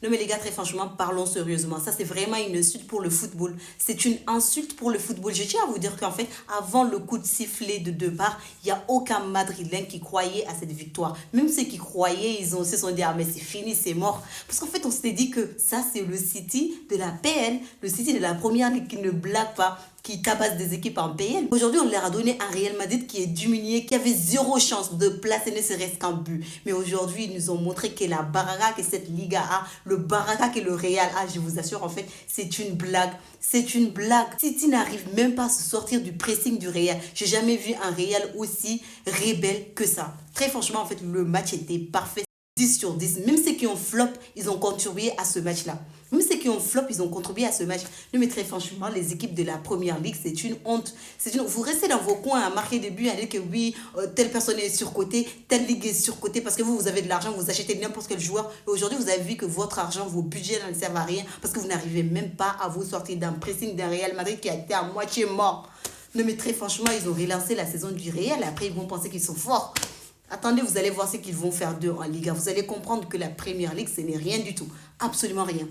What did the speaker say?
Non mais les gars, très franchement, parlons sérieusement. Ça, c'est vraiment une insulte pour le football. C'est une insulte pour le football. Je tiens à vous dire qu'en fait, avant le coup de sifflet de deux parts, il n'y a aucun Madrilène qui croyait à cette victoire. Même ceux qui croyaient, ils ont se sont dit, ah mais c'est fini, c'est mort. Parce qu'en fait, on s'était dit que ça, c'est le City de la PL, le City de la première ligue qui ne blague pas, qui tabasse des équipes en PL. Aujourd'hui, on leur a donné un Real Madrid qui est diminué, qui avait zéro chance de placer ne serait-ce qu'un but. Mais aujourd'hui, ils nous ont montré que la baraka que cette Liga a, le baraka que le Real a, je vous assure, en fait, c'est une blague. C'est une blague. City n'arrive même pas à se sortir du pressing du Real. J'ai jamais vu un Real aussi rebelle que ça. Très franchement, en fait, le match était parfait. 10 sur 10. Même ceux qui ont flop, ils ont contribué à ce match-là. Même ceux qui ont flop, ils ont contribué à ce match. Non, mais très franchement, les équipes de la première ligue, c'est une honte. Vous restez dans vos coins à marquer des buts, à dire que oui, telle personne est surcotée, telle ligue est surcotée parce que vous avez de l'argent, vous achetez n'importe quel joueur. Et aujourd'hui, vous avez vu que votre argent, vos budgets ne servent à rien parce que vous n'arrivez même pas à vous sortir d'un pressing d'un Real Madrid qui a été à moitié mort. Non, mais très franchement, ils ont relancé la saison du Real. Après, ils vont penser qu'ils sont forts. Attendez, vous allez voir ce qu'ils vont faire d'eux en Liga. Vous allez comprendre que la Première Ligue, ce n'est rien du tout. Absolument rien.